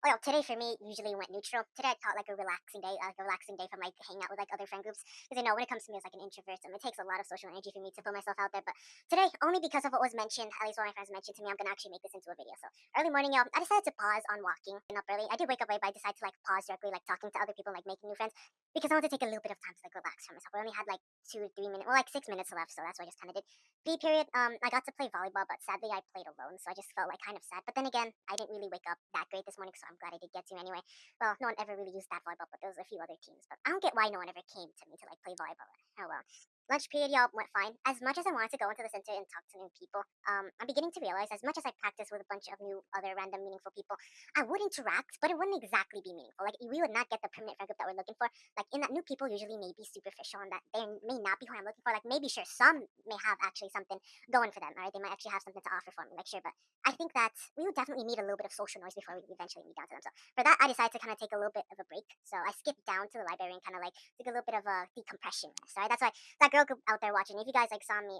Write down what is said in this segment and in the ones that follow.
Well, today for me usually went neutral. Today I thought like a relaxing day from like hanging out with like other friend groups. Because I know when it comes to me as like an introvert, it takes a lot of social energy for me to put myself out there. But today, only because of what was mentioned, at least what my friends mentioned to me, I'm gonna actually make this into a video. So early morning, y'all, I decided to pause on walking and up early. I did wake up late, but I decided to like pause directly, like talking to other people, like making new friends, because I wanted to take a little bit of time to like relax for myself. I only had like 2 or 3 minutes, well, like 6 minutes left, so that's what I just kind of did. P period. I got to play volleyball, but sadly I played alone, so I just felt like kind of sad. But then again, I didn't really wake up that great this morning, so I'm glad I did get to anyway. Well, no one ever really used that volleyball, but there was a few other teams. But I don't get why no one ever came to me to like play volleyball. Oh well. Lunch period, y'all, went fine. As much as I wanted to go into the center and talk to new people, I'm beginning to realize as much as I practice with a bunch of new other random meaningful people, I would interact, but it wouldn't exactly be meaningful. Like we would not get the permanent friend group that we're looking for. Like in that, new people usually may be superficial and that they may not be who I'm looking for. Like maybe sure some may have actually something going for them, all right? They might actually have something to offer for me, like sure, but I think that we would definitely need a little bit of social noise before we eventually meet down to them. So for that, I decided to kind of take a little bit of a break. So I skipped down to the library and kind of like took a little bit of a decompression rest. Right, that's why that girl out there watching. If you guys like saw me,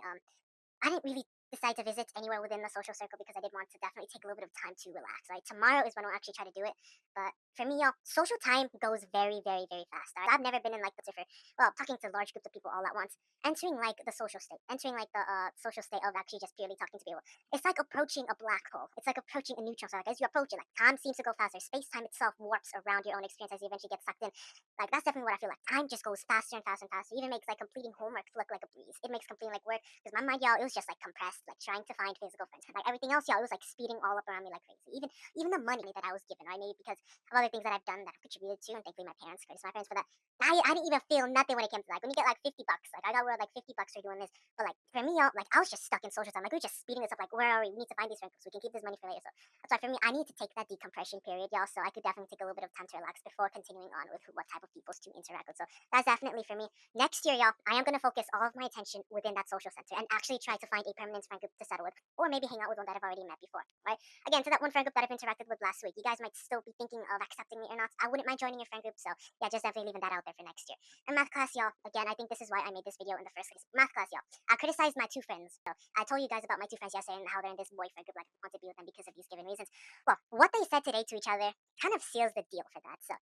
I didn't really decide to visit anywhere within the social circle because I did want to definitely take a little bit of time to relax. Right, tomorrow is when I'll actually try to do it. But for me, y'all, social time goes very, very, very fast. Right? I've never been in like the different, well, talking to large groups of people all at once, entering like the social state, entering like the social state of actually just purely talking to people. It's like approaching a black hole. It's like approaching a neutron star. Like as you approach it, like time seems to go faster. Space time itself warps around your own experience as you eventually get sucked in. Like that's definitely what I feel like. Time just goes faster and faster and faster. It even makes like completing homework look like a breeze. It makes completing like work because my mind, y'all, it was just like compressed, like trying to find physical friends. Like everything else, y'all, it was like speeding all up around me like crazy. Even the money that I was given, I made because of other things that I've done that I've contributed to, and thankfully my parents, credit to my parents for that. I didn't even feel nothing when it came to like when you get like $50. Like I got worth like $50 for doing this, but like for me, y'all, like I was just stuck in social time. Like we were just speeding this up. Like where are we? We need to find these friends. So we can keep this money for later. So that's why for me, I need to take that decompression period, y'all. So I could definitely take a little bit of time to relax before continuing on with what type of people to interact with. So that's definitely for me. Next year, y'all, I am going to focus all of my attention within that social center and actually try to find a permanent friend group to settle with, or maybe hang out with one that I've already met before, right? Again, to that one friend group that I've interacted with last week, you guys might still be thinking of accepting me or not. I wouldn't mind joining your friend group, so yeah, just definitely leaving that out there for next year. And math class, y'all, again, I think this is why I made this video in the first place. Math class, y'all, I criticized my two friends. So I told you guys about my two friends yesterday and how they're in this boyfriend group, like I want to be with them because of these given reasons. Well, what they said today to each other kind of seals the deal for that. So,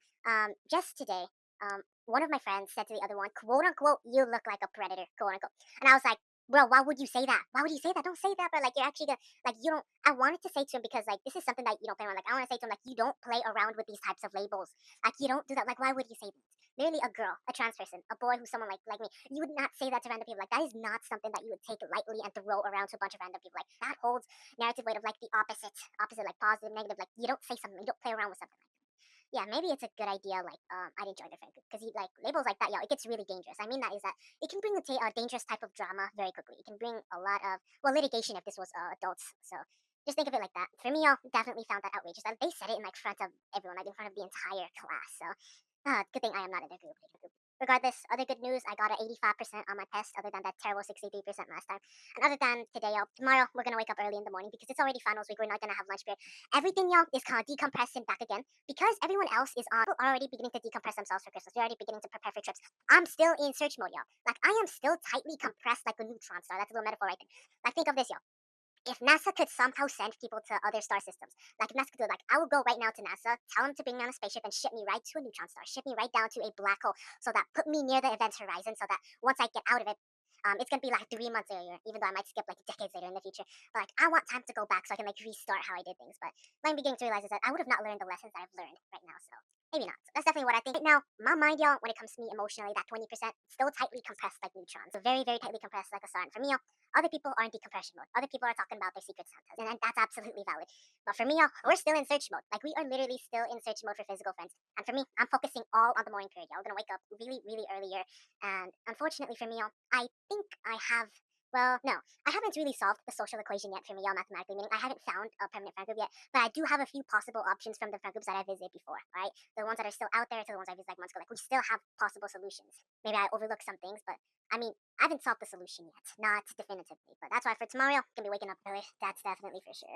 just today, one of my friends said to the other one, quote unquote, "You look like a predator," quote unquote. And I was like, bro, why would you say that? Why would you say that? Don't say that, but like you're actually gonna like you don't. I wanted to say to him because like this is something that you don't play around. Like I want to say to him like you don't play around with these types of labels. Like you don't do that. Like why would you say that? Literally a girl, a trans person, a boy who's someone like me. You would not say that to random people. Like that is not something that you would take lightly and throw around to a bunch of random people. Like that holds narrative weight of like the opposite, like positive, negative. Like you don't say something, you don't play around with something like that. Yeah, maybe it's a good idea. Like, I didn't join the friend group because like labels like that, yeah, it gets really dangerous. I mean, that is that it can bring a dangerous type of drama very quickly. It can bring a lot of well litigation if this was adults. So just think of it like that. For me, y'all definitely found that outrageous. And they said it in like front of everyone, like in front of the entire class. So, good thing I am not in the group. Regardless, other good news, I got an 85% on my test, other than that terrible 63% last time. And other than today, y'all, tomorrow we're gonna wake up early in the morning because it's already finals week. We're not gonna have lunch break. Everything, y'all, is kind of decompressing back again because everyone else is on already beginning to decompress themselves for Christmas. They're already beginning to prepare for trips. I'm still in search mode, y'all. Like I am still tightly compressed like a neutron star. That's a little metaphor right there. Like think of this, y'all. If NASA could somehow send people to other star systems, like if NASA could do it, like I will go right now to NASA, tell them to bring me on a spaceship and ship me right to a neutron star, ship me right down to a black hole, so that put me near the event horizon, so that once I get out of it, it's gonna be like 3 months earlier, even though I might skip like decades later in the future. But like I want time to go back so I can like restart how I did things. But what I'm beginning to realize is that I would have not learned the lessons that I've learned right now. So maybe not. So that's definitely what I think. Right now, my mind, y'all, when it comes to me emotionally, that 20% still tightly compressed like neutrons. So very, very tightly compressed like a star. And for me, y'all, other people are in decompression mode. Other people are talking about their secret Santas, and that's absolutely valid. But for me, y'all, we're still in search mode. Like we are literally still in search mode for physical friends. And for me, I'm focusing all on the morning period. Y'all, we're gonna wake up really, really earlier. And unfortunately for me, y'all, I think I have. Well, no, I haven't really solved the social equation yet for me, y'all, mathematically, meaning I haven't found a permanent friend group yet, but I do have a few possible options from the friend groups that I visited before, right? The ones that are still out there to the ones I visited like months ago. Like, we still have possible solutions. Maybe I overlooked some things, but I mean, I haven't solved the solution yet, not definitively. But that's why for tomorrow, I'm gonna be waking up early. That's definitely for sure.